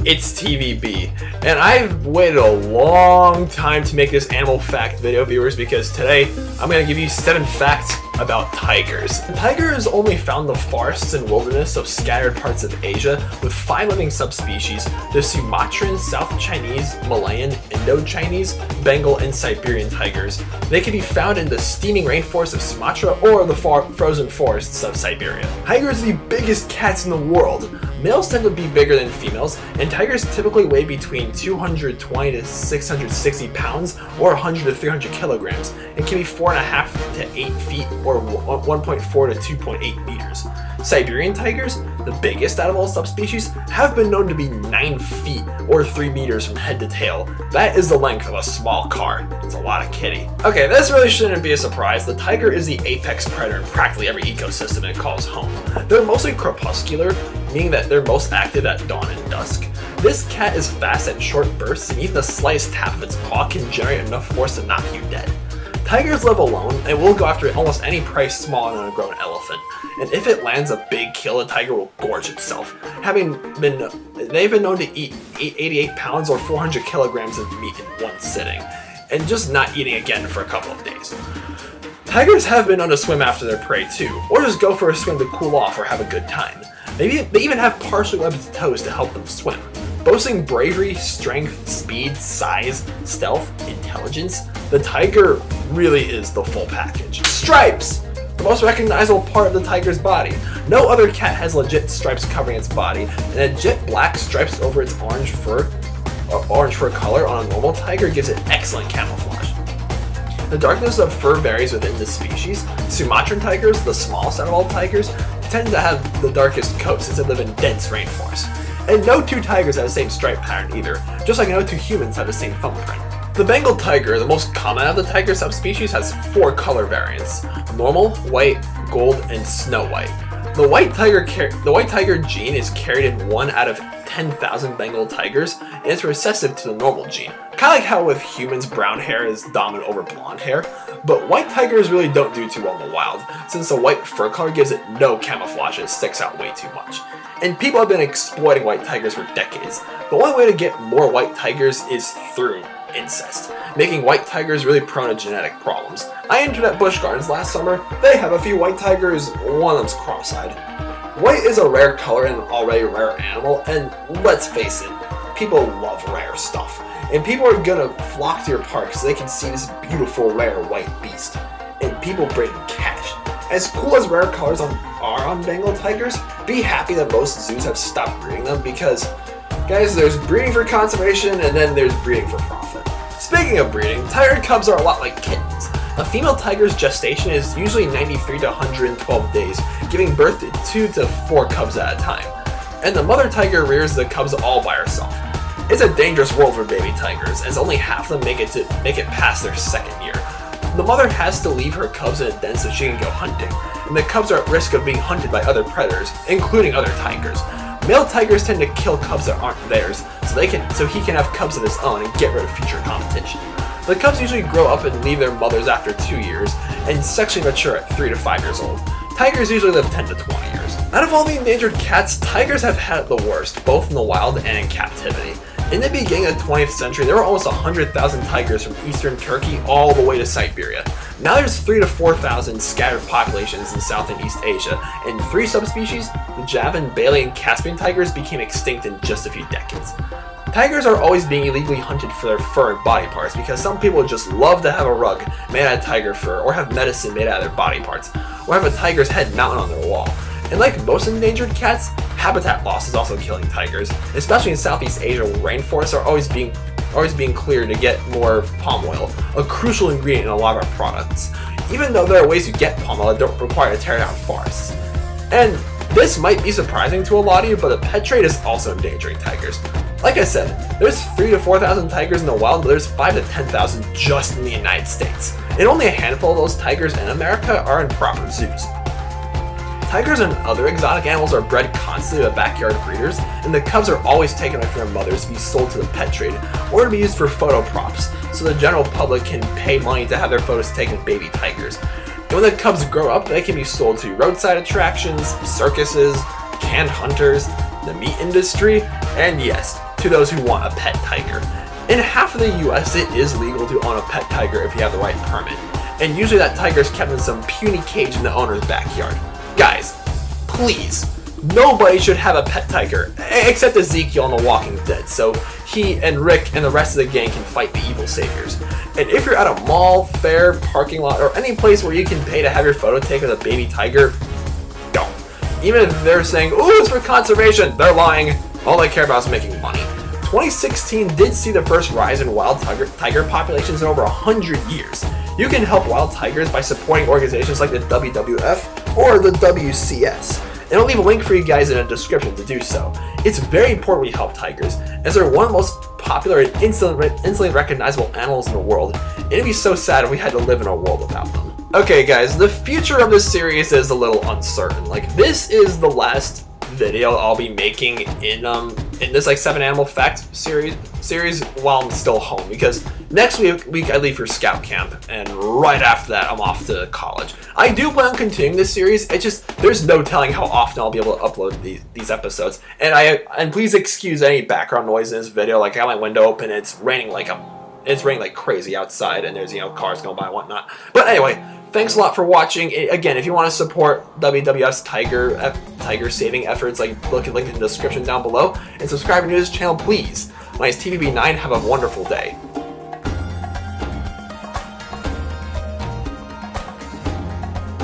It's TVB, and I've waited a long time to make this animal fact video, viewers, because today I'm going to give you 7 facts about tigers. The tiger is only found in the forests and wilderness of scattered parts of Asia, with 5 living subspecies: the Sumatran, South Chinese, Malayan, Indo-Chinese, Bengal, and Siberian tigers. They can be found in the steaming rainforests of Sumatra or the frozen forests of Siberia. Tigers are the biggest cats in the world. Males tend to be bigger than females, and tigers typically weigh between 220 to 660 pounds or 100 to 300 kilograms, and can be 4.5 to 8 feet or 1.4 to 2.8 meters. Siberian tigers, the biggest out of all subspecies, have been known to be 9 feet or 3 meters from head to tail. That is the length of a small car. It's a lot of kitty. Okay, this really shouldn't be a surprise. The tiger is the apex predator in practically every ecosystem it calls home. They're mostly crepuscular, meaning that they're most active at dawn and dusk. This cat is fast at short bursts, and even the slightest tap of its paw can generate enough force to knock you dead. Tigers live alone and will go after almost any prey smaller than a grown elephant, and if it lands a big kill, the tiger will gorge itself. They've been known to eat 88 pounds or 400 kilograms of meat in one sitting, and just not eating again for a couple of days. Tigers have been known to swim after their prey too, or just go for a swim to cool off or have a good time. They even have partially webbed toes to help them swim. Boasting bravery, strength, speed, size, stealth, intelligence, the tiger really is the full package. Stripes! The most recognizable part of the tiger's body. No other cat has legit stripes covering its body, and a jet black stripes over its orange fur color on a normal tiger gives it excellent camouflage. The darkness of fur varies within the species. Sumatran tigers, the smallest out of all tigers, tend to have the darkest coat since they live in dense rainforests. And no 2 tigers have the same stripe pattern either, just like no 2 humans have the same thumbprint. The Bengal tiger, the most common of the tiger subspecies, has 4 color variants: normal, white, gold, and snow white. The white tiger gene is carried in 1 out of 10,000 Bengal tigers, and it's recessive to the normal gene. Kind of like how with humans brown hair is dominant over blonde hair, but white tigers really don't do too well in the wild, since the white fur color gives it no camouflage and it sticks out way too much. And people have been exploiting white tigers for decades. The only way to get more white tigers is through incest, making white tigers really prone to genetic problems. I entered at Busch Gardens last summer. They have a few white tigers, one of them's cross-eyed. White is a rare color in an already rare animal, and let's face it, people love rare stuff. And people are gonna flock to your park so they can see this beautiful rare white beast. And people bring cash. As cool as rare colors are on Bengal tigers, be happy that most zoos have stopped breeding them because, guys, there's breeding for conservation and then there's breeding for profit. Speaking of breeding, tiger cubs are a lot like kittens. A female tiger's gestation is usually 93 to 112 days, giving birth to 2 to 4 cubs at a time. And the mother tiger rears the cubs all by herself. It's a dangerous world for baby tigers, as only half of them make it past their 2nd year. The mother has to leave her cubs in a den so she can go hunting, and the cubs are at risk of being hunted by other predators, including other tigers. Male tigers tend to kill cubs that aren't theirs, so he can have cubs of his own and get rid of future competition. The cubs usually grow up and leave their mothers after 2 years, and sexually mature at 3 to 5 years old. Tigers usually live 10 to 20 years. Out of all the endangered cats, tigers have had it the worst, both in the wild and in captivity. In the beginning of the 20th century, there were almost 100,000 tigers from eastern Turkey all the way to Siberia. Now there's 3,000 to 4,000 scattered populations in South and East Asia, and 3 subspecies, the Javan, Bali, and Caspian tigers, became extinct in just a few decades. Tigers are always being illegally hunted for their fur and body parts because some people just love to have a rug made out of tiger fur, or have medicine made out of their body parts, or have a tiger's head mounted on their wall. And like most endangered cats, habitat loss is also killing tigers, especially in Southeast Asia where rainforests are always being cleared to get more palm oil, a crucial ingredient in a lot of our products, even though there are ways to get palm oil that don't require to tear down forests. And this might be surprising to a lot of you, but the pet trade is also endangering tigers. Like I said, there's 3,000 to 4,000 tigers in the wild, but there's 5,000 to 10,000 just in the United States. And only a handful of those tigers in America are in proper zoos. Tigers and other exotic animals are bred constantly by backyard breeders, and the cubs are always taken away from their mothers to be sold to the pet trade, or to be used for photo props, so the general public can pay money to have their photos taken with baby tigers. And when the cubs grow up, they can be sold to roadside attractions, circuses, canned hunters, the meat industry, and yes, to those who want a pet tiger. In half of the US, it is legal to own a pet tiger if you have the right permit. And usually that tiger is kept in some puny cage in the owner's backyard. Guys, please, nobody should have a pet tiger, except Ezekiel on The Walking Dead, so he and Rick and the rest of the gang can fight the evil saviors. And if you're at a mall, fair, parking lot, or any place where you can pay to have your photo taken with a baby tiger, don't. Even if they're saying, "Ooh, it's for conservation," they're lying. All they care about is making money. 2016 did see the first rise in wild tiger populations in over 100 years. You can help wild tigers by supporting organizations like the WWF or the WCS. And I'll leave a link for you guys in the description to do so. It's very important we help tigers, as they're one of the most popular and instantly recognizable animals in the world. It'd be so sad if we had to live in a world without them. Okay guys, the future of this series is a little uncertain. Like, this is the last video I'll be making in this like 7 animal fact series while I'm still home, because next week I leave for scout camp, and right after that I'm off to college. I do plan on continuing this series. It's just there's no telling how often I'll be able to upload these episodes, and please excuse any background noise in this video. Like, I got my window open, it's raining like crazy outside, and there's cars going by and whatnot. But anyway, thanks a lot for watching. Again, if you want to support WWF's tiger saving efforts, look at the link in the description down below, and subscribe to this channel, please. My name is TVB9. Have a wonderful day.